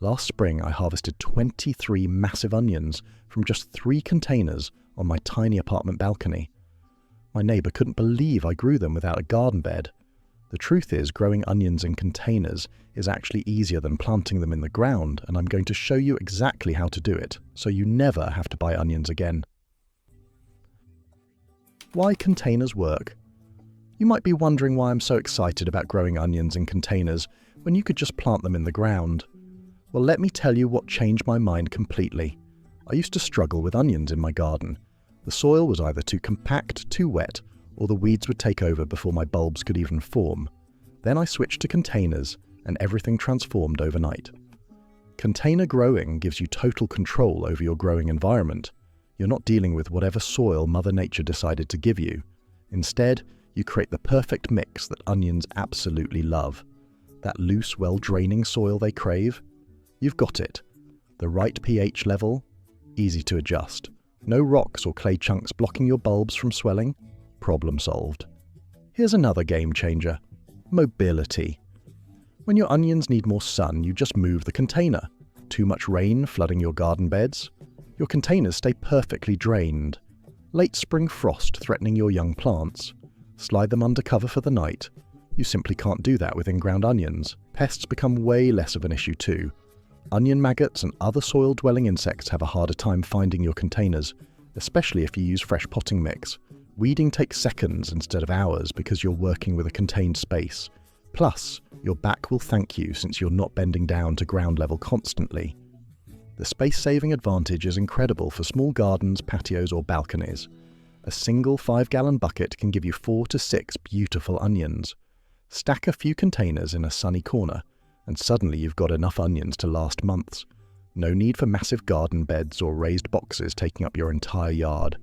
Last spring, I harvested 23 massive onions from just 3 containers on my tiny apartment balcony. My neighbour couldn't believe I grew them without a garden bed. The truth is, growing onions in containers is actually easier than planting them in the ground, and I'm going to show you exactly how to do it, so you never have to buy onions again. Why containers work? You might be wondering why I'm so excited about growing onions in containers when you could just plant them in the ground. Well, let me tell you what changed my mind completely. I used to struggle with onions in my garden. The soil was either too compact, too wet, or the weeds would take over before my bulbs could even form. Then I switched to containers, and everything transformed overnight. Container growing gives you total control over your growing environment. You're not dealing with whatever soil Mother Nature decided to give you. Instead, you create the perfect mix that onions absolutely love. That loose, well-draining soil they crave? You've got it. The right pH level, easy to adjust. No rocks or clay chunks blocking your bulbs from swelling? Problem solved. Here's another game changer. Mobility. When your onions need more sun, you just move the container. Too much rain flooding your garden beds? Your containers stay perfectly drained. Late spring frost threatening your young plants? Slide them under cover for the night? You simply can't do that with in-ground onions. Pests become way less of an issue too. Onion maggots and other soil-dwelling insects have a harder time finding your containers, especially if you use fresh potting mix. Weeding takes seconds instead of hours because you're working with a contained space. Plus, your back will thank you since you're not bending down to ground level constantly. The space-saving advantage is incredible for small gardens, patios, or balconies. A single 5-gallon bucket can give you 4 to 6 beautiful onions. Stack a few containers in a sunny corner, and suddenly you've got enough onions to last months. No need for massive garden beds or raised boxes taking up your entire yard.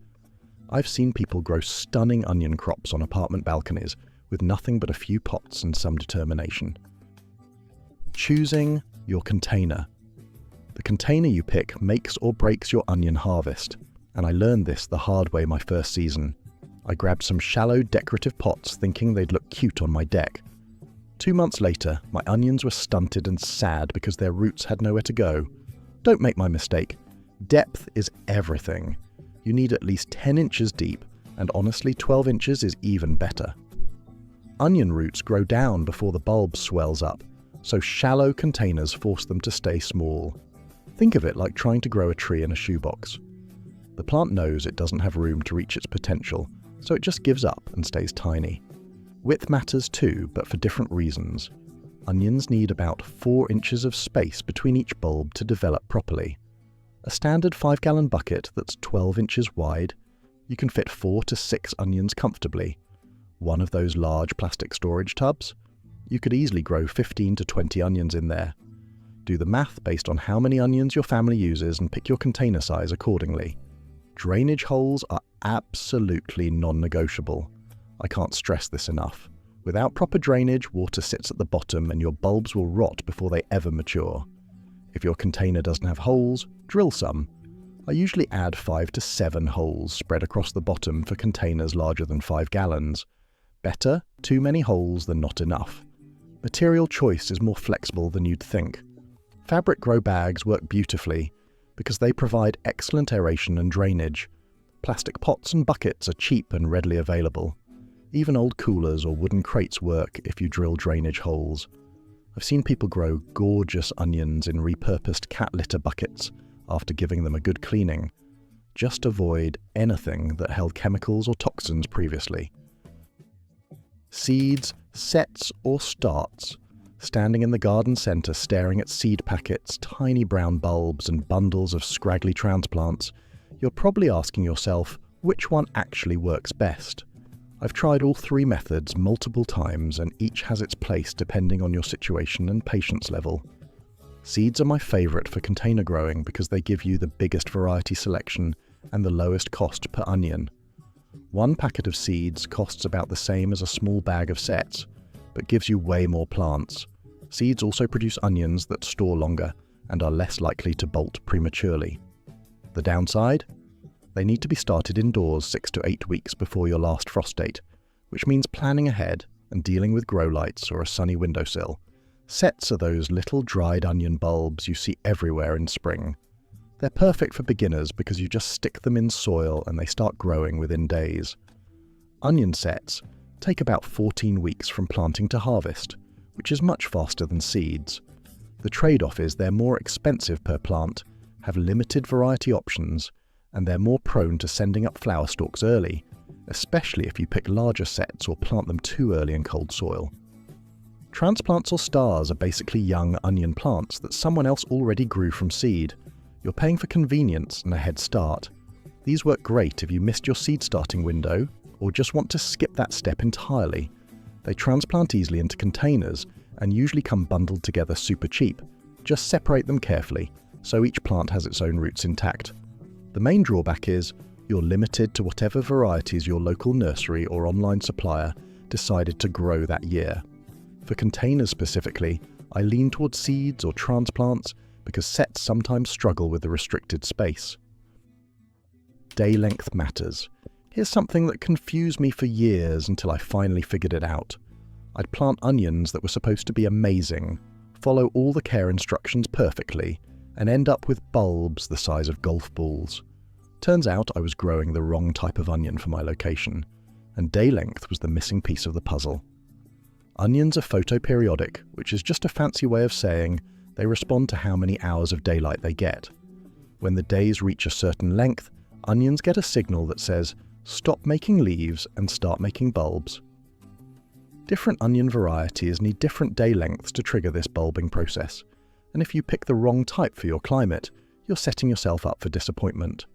I've seen people grow stunning onion crops on apartment balconies with nothing but a few pots and some determination. Choosing your container. The container you pick makes or breaks your onion harvest, and I learned this the hard way my first season. I grabbed some shallow decorative pots thinking they'd look cute on my deck. 2 months later, my onions were stunted and sad because their roots had nowhere to go. Don't make my mistake. Depth is everything. You need at least 10 inches deep, and honestly 12 inches is even better. Onion roots grow down before the bulb swells up, so shallow containers force them to stay small. Think of it like trying to grow a tree in a shoebox. The plant knows it doesn't have room to reach its potential, so it just gives up and stays tiny. Width matters too, but for different reasons. Onions need about 4 inches of space between each bulb to develop properly. A standard 5-gallon bucket that's 12 inches wide, you can fit 4 to 6 onions comfortably. One of those large plastic storage tubs? You could easily grow 15 to 20 onions in there. Do the math based on how many onions your family uses and pick your container size accordingly. Drainage holes are absolutely non-negotiable. I can't stress this enough. Without proper drainage, water sits at the bottom and your bulbs will rot before they ever mature. If your container doesn't have holes, drill some. I usually add 5 to 7 holes spread across the bottom for containers larger than 5 gallons. Better, too many holes than not enough. Material choice is more flexible than you'd think. Fabric grow bags work beautifully because they provide excellent aeration and drainage. Plastic pots and buckets are cheap and readily available. Even old coolers or wooden crates work if you drill drainage holes. I've seen people grow gorgeous onions in repurposed cat litter buckets after giving them a good cleaning. Just avoid anything that held chemicals or toxins previously. Seeds, sets or starts. Standing in the garden centre staring at seed packets, tiny brown bulbs and bundles of scraggly transplants, you're probably asking yourself which one actually works best. I've tried all 3 methods multiple times and each has its place depending on your situation and patience level. Seeds are my favourite for container growing because they give you the biggest variety selection and the lowest cost per onion. 1 packet of seeds costs about the same as a small bag of sets, but gives you way more plants. Seeds also produce onions that store longer and are less likely to bolt prematurely. The downside? They need to be started indoors 6 to 8 weeks before your last frost date, which means planning ahead and dealing with grow lights or a sunny windowsill. Sets are those little dried onion bulbs you see everywhere in spring. They're perfect for beginners because you just stick them in soil and they start growing within days. Onion sets take about 14 weeks from planting to harvest, which is much faster than seeds. The trade-off is they're more expensive per plant, have limited variety options, and they're more prone to sending up flower stalks early, especially if you pick larger sets or plant them too early in cold soil. Transplants or stars are basically young onion plants that someone else already grew from seed. You're paying for convenience and a head start. These work great if you missed your seed starting window or just want to skip that step entirely. They transplant easily into containers and usually come bundled together super cheap. Just separate them carefully, so each plant has its own roots intact. The main drawback is you're limited to whatever varieties your local nursery or online supplier decided to grow that year. For containers specifically, I lean towards seeds or transplants because sets sometimes struggle with the restricted space. Day length matters. Here's something that confused me for years until I finally figured it out. I'd plant onions that were supposed to be amazing, follow all the care instructions perfectly, and end up with bulbs the size of golf balls. Turns out I was growing the wrong type of onion for my location, and day length was the missing piece of the puzzle. Onions are photoperiodic, which is just a fancy way of saying they respond to how many hours of daylight they get. When the days reach a certain length, onions get a signal that says, stop making leaves and start making bulbs. Different onion varieties need different day lengths to trigger this bulbing process, and if you pick the wrong type for your climate, you're setting yourself up for disappointment.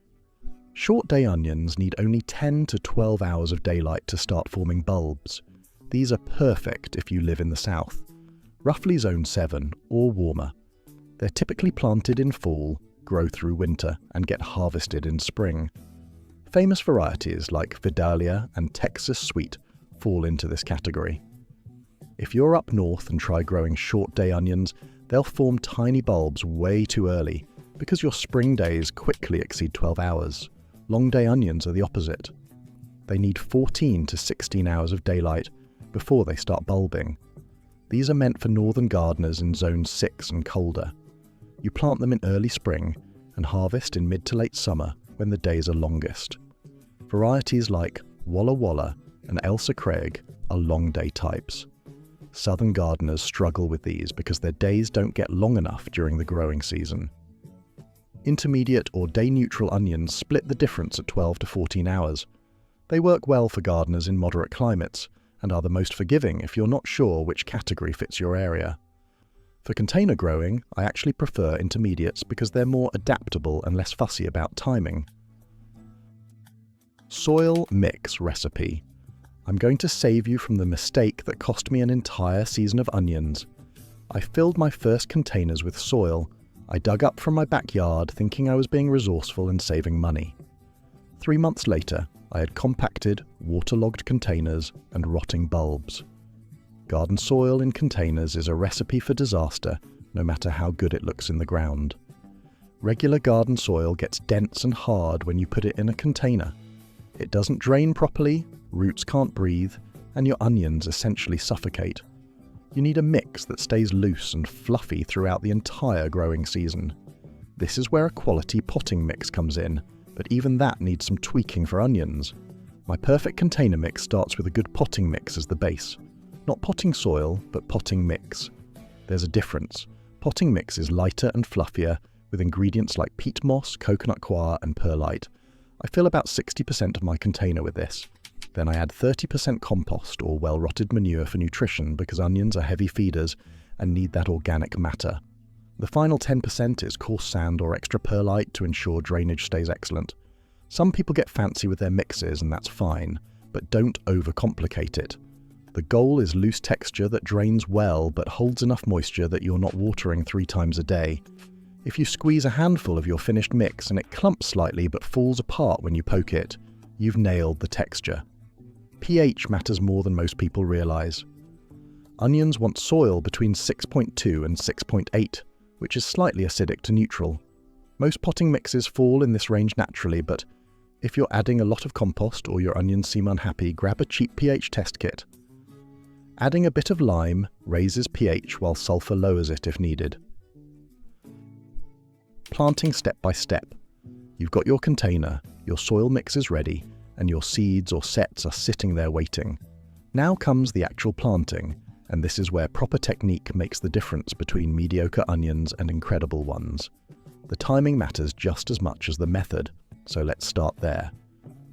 Short day onions need only 10 to 12 hours of daylight to start forming bulbs. These are perfect if you live in the south, roughly zone 7 or warmer. They're typically planted in fall, grow through winter, and get harvested in spring. Famous varieties like Vidalia and Texas Sweet fall into this category. If you're up north and try growing short day onions, they'll form tiny bulbs way too early because your spring days quickly exceed 12 hours. Long day onions are the opposite. They need 14 to 16 hours of daylight before they start bulbing. These are meant for northern gardeners in zone 6 and colder. You plant them in early spring and harvest in mid to late summer when the days are longest. Varieties like Walla Walla and Elsa Craig are long day types. Southern gardeners struggle with these because their days don't get long enough during the growing season. Intermediate or day-neutral onions split the difference at 12 to 14 hours. They work well for gardeners in moderate climates and are the most forgiving if you're not sure which category fits your area. For container growing, I actually prefer intermediates because they're more adaptable and less fussy about timing. Soil mix recipe. I'm going to save you from the mistake that cost me an entire season of onions. I filled my first containers with soil I dug up from my backyard thinking I was being resourceful and saving money. 3 months later, I had compacted, waterlogged containers and rotting bulbs. Garden soil in containers is a recipe for disaster, no matter how good it looks in the ground. Regular garden soil gets dense and hard when you put it in a container. It doesn't drain properly, roots can't breathe, and your onions essentially suffocate. You need a mix that stays loose and fluffy throughout the entire growing season. This is where a quality potting mix comes in, but even that needs some tweaking for onions. My perfect container mix starts with a good potting mix as the base. Not potting soil, but potting mix. There's a difference. Potting mix is lighter and fluffier, with ingredients like peat moss, coconut coir, and perlite. I fill about 60% of my container with this. Then I add 30% compost or well-rotted manure for nutrition because onions are heavy feeders and need that organic matter. The final 10% is coarse sand or extra perlite to ensure drainage stays excellent. Some people get fancy with their mixes and that's fine, but don't overcomplicate it. The goal is loose texture that drains well but holds enough moisture that you're not watering 3 times a day. If you squeeze a handful of your finished mix and it clumps slightly but falls apart when you poke it, you've nailed the texture. pH matters more than most people realize. Onions want soil between 6.2 and 6.8, which is slightly acidic to neutral. Most potting mixes fall in this range naturally, but if you're adding a lot of compost or your onions seem unhappy, grab a cheap pH test kit. Adding a bit of lime raises pH while sulfur lowers it if needed. Planting step by step. You've got your container, your soil mix is ready, and your seeds or sets are sitting there waiting. Now comes the actual planting, and this is where proper technique makes the difference between mediocre onions and incredible ones. The timing matters just as much as the method, so let's start there.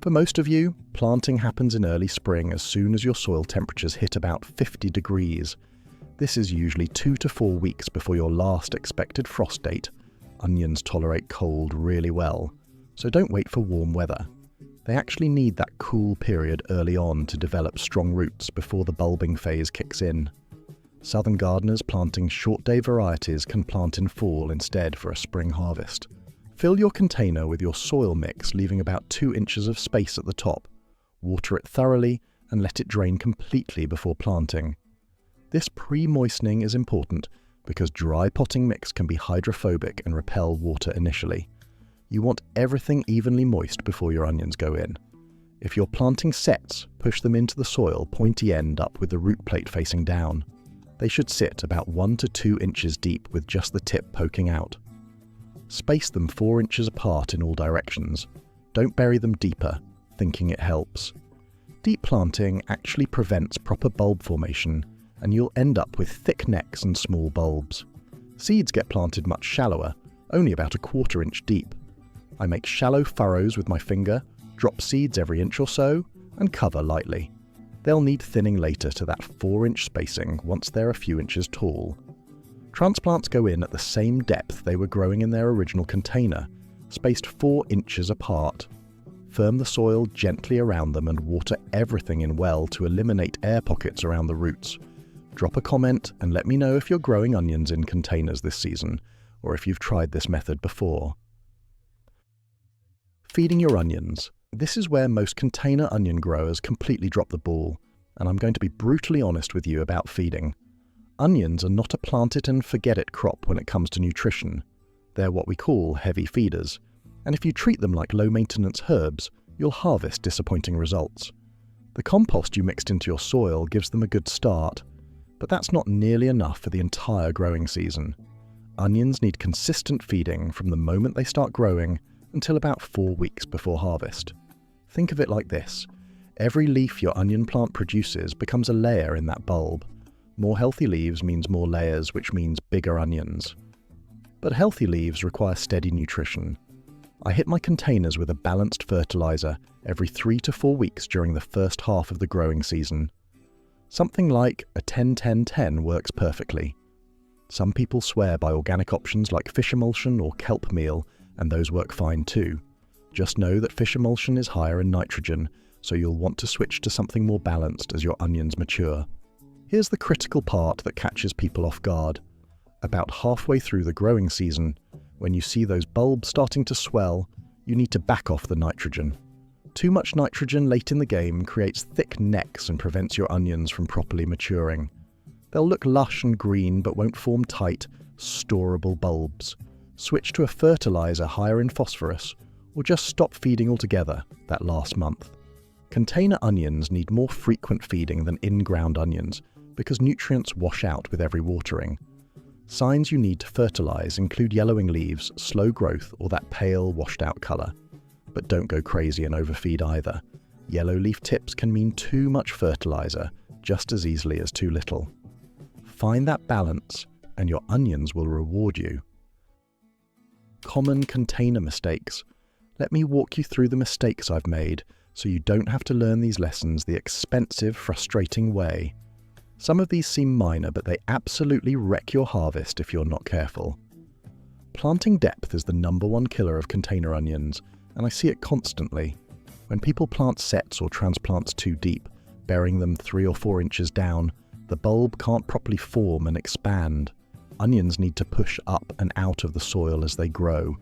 For most of you, planting happens in early spring as soon as your soil temperatures hit about 50 degrees. This is usually 2 to 4 weeks before your last expected frost date. Onions tolerate cold really well, so don't wait for warm weather. They actually need that cool period early on to develop strong roots before the bulbing phase kicks in. Southern gardeners planting short-day varieties can plant in fall instead for a spring harvest. Fill your container with your soil mix, leaving about 2 inches of space at the top. Water it thoroughly and let it drain completely before planting. This pre-moistening is important because dry potting mix can be hydrophobic and repel water initially. You want everything evenly moist before your onions go in. If you're planting sets, push them into the soil pointy end up with the root plate facing down. They should sit about 1 to 2 inches deep with just the tip poking out. Space them 4 inches apart in all directions. Don't bury them deeper, thinking it helps. Deep planting actually prevents proper bulb formation, and you'll end up with thick necks and small bulbs. Seeds get planted much shallower, only about a 1/4 inch deep. I make shallow furrows with my finger, drop seeds every inch or so, and cover lightly. They'll need thinning later to that 4-inch spacing once they're a few inches tall. Transplants go in at the same depth they were growing in their original container, spaced 4 inches apart. Firm the soil gently around them and water everything in well to eliminate air pockets around the roots. Drop a comment and let me know if you're growing onions in containers this season, or if you've tried this method before. Feeding your onions. This is where most container onion growers completely drop the ball, and I'm going to be brutally honest with you about feeding. Onions are not a plant-it-and-forget-it crop when it comes to nutrition. They're what we call heavy feeders, and if you treat them like low-maintenance herbs, you'll harvest disappointing results. The compost you mixed into your soil gives them a good start, but that's not nearly enough for the entire growing season. Onions need consistent feeding from the moment they start growing until about 4 weeks before harvest. Think of it like this. Every leaf your onion plant produces becomes a layer in that bulb. More healthy leaves means more layers, which means bigger onions. But healthy leaves require steady nutrition. I hit my containers with a balanced fertilizer every 3 to 4 weeks during the first half of the growing season. Something like a 10-10-10 works perfectly. Some people swear by organic options like fish emulsion or kelp meal, and those work fine too. Just know that fish emulsion is higher in nitrogen, so you'll want to switch to something more balanced as your onions mature. Here's the critical part that catches people off guard. About halfway through the growing season, when you see those bulbs starting to swell, you need to back off the nitrogen. Too much nitrogen late in the game creates thick necks and prevents your onions from properly maturing. They'll look lush and green but won't form tight, storable bulbs. Switch to a fertilizer higher in phosphorus, or just stop feeding altogether that last month. Container onions need more frequent feeding than in-ground onions because nutrients wash out with every watering. Signs you need to fertilize include yellowing leaves, slow growth, or that pale, washed-out color. But don't go crazy and overfeed either. Yellow leaf tips can mean too much fertilizer just as easily as too little. Find that balance, and your onions will reward you. Common container mistakes. Let me walk you through the mistakes I've made so you don't have to learn these lessons the expensive, frustrating way. Some of these seem minor, but they absolutely wreck your harvest if you're not careful. Planting depth is the #1 killer of container onions, and I see it constantly. When people plant sets or transplants too deep, burying them 3 or 4 inches down, the bulb can't properly form and expand. Onions need to push up and out of the soil as they grow.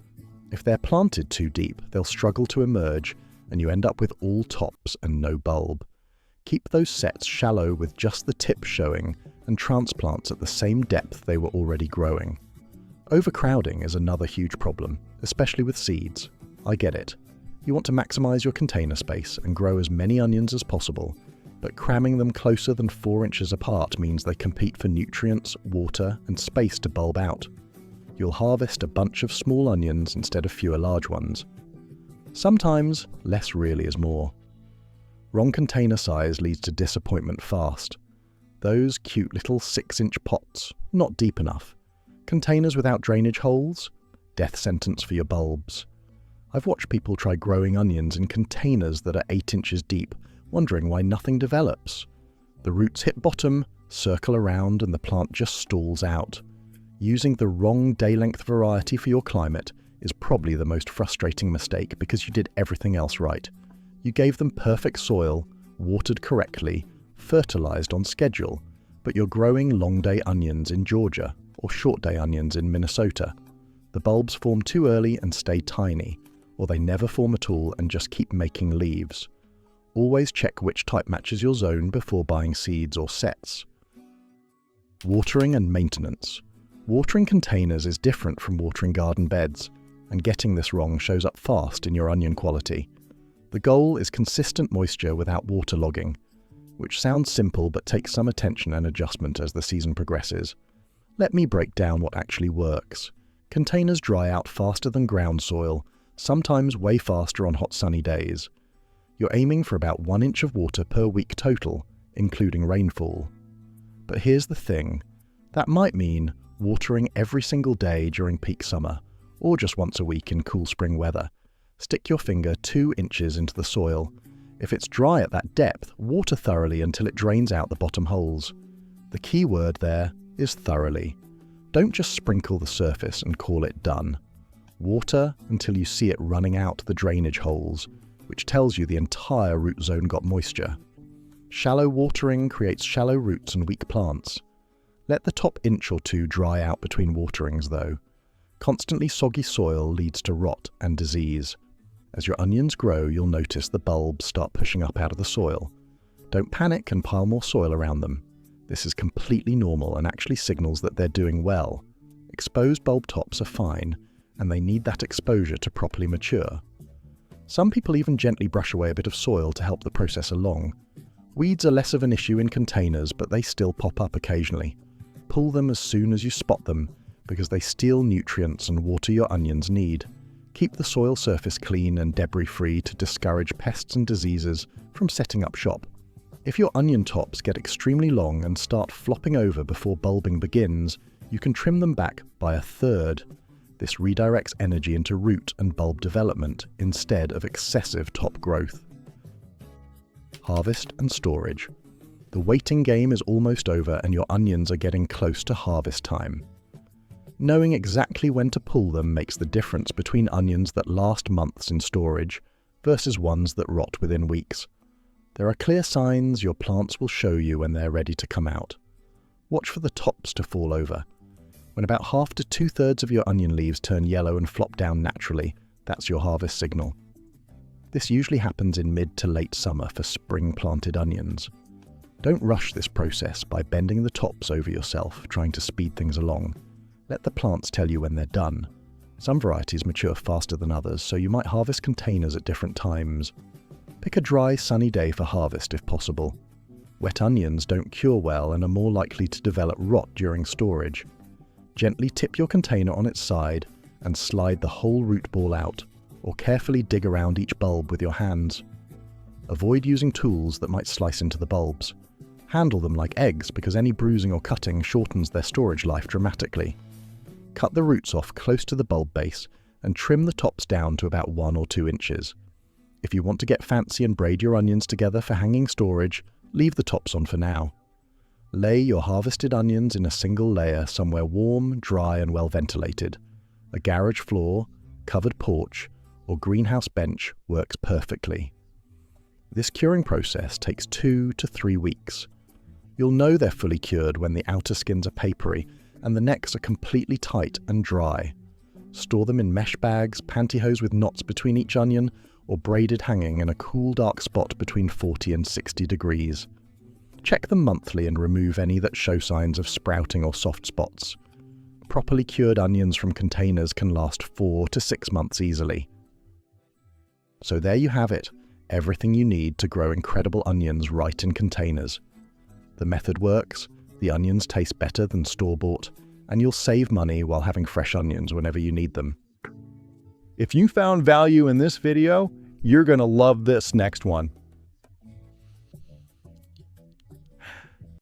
If they're planted too deep, they'll struggle to emerge, and you end up with all tops and no bulb. Keep those sets shallow with just the tip showing, and transplants at the same depth they were already growing. Overcrowding is another huge problem, especially with seeds. I get it. You want to maximize your container space and grow as many onions as possible. but cramming them closer than 4 inches apart means they compete for nutrients, water, and space to bulb out. You'll harvest a bunch of small onions instead of fewer large ones. Sometimes, less really is more. Wrong container size leads to disappointment fast. Those cute little 6-inch pots, not deep enough. Containers without drainage holes? Death sentence for your bulbs. I've watched people try growing onions in containers that are 8 inches deep, wondering why nothing develops. The roots hit bottom, circle around, and the plant just stalls out. Using the wrong day-length variety for your climate is probably the most frustrating mistake because you did everything else right. You gave them perfect soil, watered correctly, fertilized on schedule, but you're growing long-day onions in Georgia or short-day onions in Minnesota. The bulbs form too early and stay tiny, or they never form at all and just keep making leaves. Always check which type matches your zone before buying seeds or sets. Watering and maintenance. Watering containers is different from watering garden beds, and getting this wrong shows up fast in your onion quality. The goal is consistent moisture without waterlogging, which sounds simple but takes some attention and adjustment as the season progresses. Let me break down what actually works. Containers dry out faster than ground soil, sometimes way faster on hot sunny days. You're aiming for about 1 inch of water per week total, including rainfall. But here's the thing, that might mean watering every single day during peak summer, or just once a week in cool spring weather. Stick your finger 2 inches into the soil. If it's dry at that depth, water thoroughly until it drains out the bottom holes. The key word there is thoroughly. Don't just sprinkle the surface and call it done. Water until you see it running out the drainage holes, which tells you the entire root zone got moisture. Shallow watering creates shallow roots and weak plants. Let the top inch or two dry out between waterings though. Constantly soggy soil leads to rot and disease. As your onions grow, you'll notice the bulbs start pushing up out of the soil. Don't panic and pile more soil around them. This is completely normal and actually signals that they're doing well. Exposed bulb tops are fine, and they need that exposure to properly mature. Some people even gently brush away a bit of soil to help the process along. Weeds are less of an issue in containers, but they still pop up occasionally. Pull them as soon as you spot them, because they steal nutrients and water your onions need. Keep the soil surface clean and debris-free to discourage pests and diseases from setting up shop. If your onion tops get extremely long and start flopping over before bulbing begins, you can trim them back by 1/3. This redirects energy into root and bulb development instead of excessive top growth. Harvest and storage. The waiting game is almost over and your onions are getting close to harvest time. Knowing exactly when to pull them makes the difference between onions that last months in storage versus ones that rot within weeks. There are clear signs your plants will show you when they're ready to come out. Watch for the tops to fall over. When about 1/2 to 2/3 of your onion leaves turn yellow and flop down naturally, that's your harvest signal. This usually happens in mid to late summer for spring-planted onions. Don't rush this process by bending the tops over yourself, trying to speed things along. Let the plants tell you when they're done. Some varieties mature faster than others, so you might harvest containers at different times. Pick a dry, sunny day for harvest if possible. Wet onions don't cure well and are more likely to develop rot during storage. Gently tip your container on its side and slide the whole root ball out, or carefully dig around each bulb with your hands. Avoid using tools that might slice into the bulbs. Handle them like eggs because any bruising or cutting shortens their storage life dramatically. Cut the roots off close to the bulb base and trim the tops down to about 1 or 2 inches. If you want to get fancy and braid your onions together for hanging storage, leave the tops on for now. Lay your harvested onions in a single layer somewhere warm, dry and well ventilated. A garage floor, covered porch, or greenhouse bench works perfectly. This curing process takes 2 to 3 weeks. You'll know they're fully cured when the outer skins are papery and the necks are completely tight and dry. Store them in mesh bags, pantyhose with knots between each onion, or braided hanging in a cool dark spot between 40 and 60 degrees. Check them monthly and remove any that show signs of sprouting or soft spots. Properly cured onions from containers can last 4 to 6 months easily. So there you have it. Everything you need to grow incredible onions right in containers. The method works, the onions taste better than store-bought, and you'll save money while having fresh onions whenever you need them. If you found value in this video, you're going to love this next one.